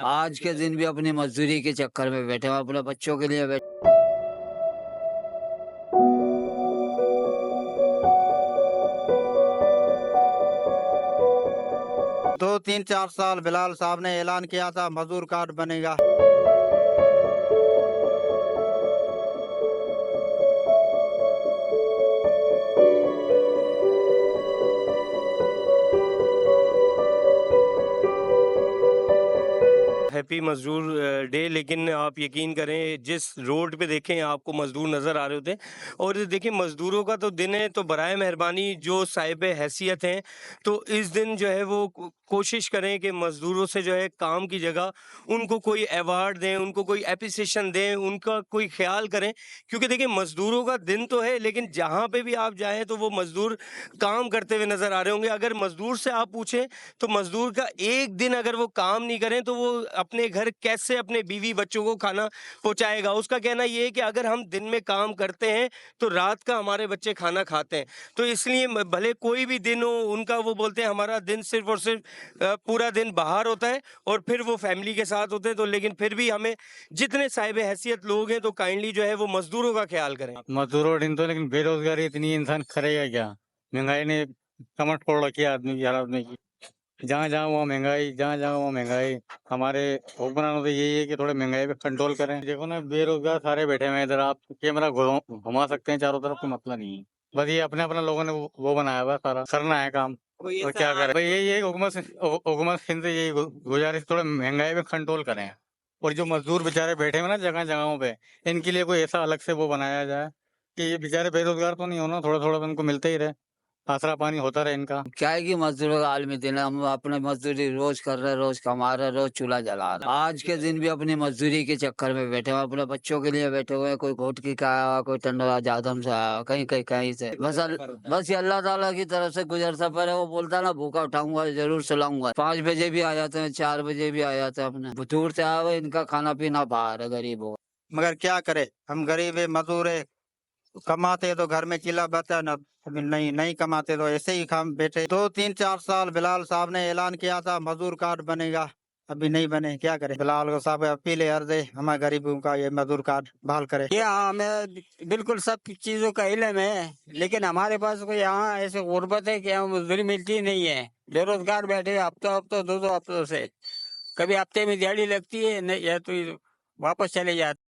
आज के दिन भी अपनी मजदूरी के चक्कर में बैठे हैं, अपने बच्चों के लिए बैठे। दो तीन 4 साल बिलाल साहब ने ऐलान किया था मजदूर कार्ड बनेगा। हैप्पी मजदूर डे। लेकिन आप यकीन करें, जिस रोड पे देखें आपको मजदूर नज़र आ रहे होते हैं। और देखिए, मजदूरों का तो दिन है, तो बराए मेहरबानी जो साहिब हैसियत हैं, तो इस दिन जो है वो कोशिश करें कि मजदूरों से जो है काम की जगह उनको कोई अवार्ड दें, उनको कोई एप्रिसिएशन दें, उनका कोई ख्याल करें। क्योंकि देखिए, मजदूरों का दिन तो है, लेकिन जहाँ पे भी आप जाएं तो वो मजदूर काम करते हुए नज़र आ रहे होंगे। अगर मजदूर से आप पूछें तो मजदूर का एक दिन अगर वो काम नहीं करें तो वो अपने घर कैसे अपने बीवी बच्चों को खाना पहुंचाएगा। उसका कहना ये है कि अगर हम दिन में काम करते हैं तो रात का हमारे बच्चे खाना खाते हैं। तो इसलिए भले कोई भी दिन हो उनका, वो बोलते हैं हमारा दिन सिर्फ और सिर्फ पूरा दिन बाहर होता है और फिर वो फैमिली के साथ होते हैं। तो लेकिन फिर भी हमें, जितने साहिब हैसियत लोग हैं, तो काइंडली जो है वो मजदूरों का ख्याल करें। मजदूरों दिन तो, लेकिन बेरोजगारी इतनी, इंसान करेगा क्या? महंगाई ने कमर फोड़ रखी है आदमी की, हर आदमी की। जहाँ जहाँ वो महंगाई, जहाँ जहाँ वो महंगाई। हमारे हुक्मरानों तो यही है कि थोड़े महंगाई पे कंट्रोल करें। देखो ना, बेरोजगार सारे बैठे हुए हैं इधर। आप कैमरा घुमा सकते हैं चारों तरफ, कोई मतलब नहीं है। बस ये अपने अपना लोगों ने वो बनाया हुआ है, सारा करना है काम। और क्या करें भाई, यही हुकूमत हिंद से यही गुजारिश, थोड़ा महंगाई पे कंट्रोल करें। और जो मजदूर बेचारे बैठे हुए ना जगह जगहों पे, इनके लिए कोई ऐसा अलग से वो बनाया जाए कि ये बेचारे बेरोजगार तो नहीं होना, थोड़ा थोड़ा तो उनको मिलते ही रहे, आसरा पानी होता रहे इनका। क्या है कि मजदूरों का आलमी दिन है, हम अपने मजदूरी रोज कर रहे, रोज कमा रहे, रोज चूल्हा जला रहे। आज के दिन भी अपनी मजदूरी के चक्कर में बैठे हैं, अपने बच्चों के लिए बैठे हुए हैं। कोई घोटकी का आया हुआ, कोई टंडोरा जादम से आया हुआ, कहीं कहीं कहीं से। बस ये अल्लाह ताला की तरफ से गुजर सफर है। वो बोलता है ना, भूखा उठाऊंगा जरूर सुलाऊंगा। 5 बजे भी आ जाते हैं, 4 बजे भी आ जाते हैं। अपने दूर से आए हुए, इनका खाना पीना बाहर है, गरीब हो। मगर क्या करे, हम गरीब है, मजदूर है। कमाते तो घर में चिल्ला बचा न, अभी नहीं नहीं कमाते तो ऐसे ही खाम बैठे। दो तीन 4 साल बिलाल साहब ने ऐलान किया था मजदूर कार्ड बनेगा, अभी नहीं बने। क्या करे, बिलाल को साहब अपील है, अर्ज है हमारे गरीबों का ये मजदूर कार्ड बहाल करे। ये हाँ, हमें बिल्कुल सब चीजों का इल्म है, लेकिन हमारे पास कोई यहाँ ऐसे गुर्बत है कि यहाँ मजदूरी मिलती ही नहीं है। बेरोजगार बैठे हफ्तों हफ्तों 2-2 हफ्तों से। कभी हफ्ते में दिहाड़ी लगती है, नहीं या तो वापस चले जाते।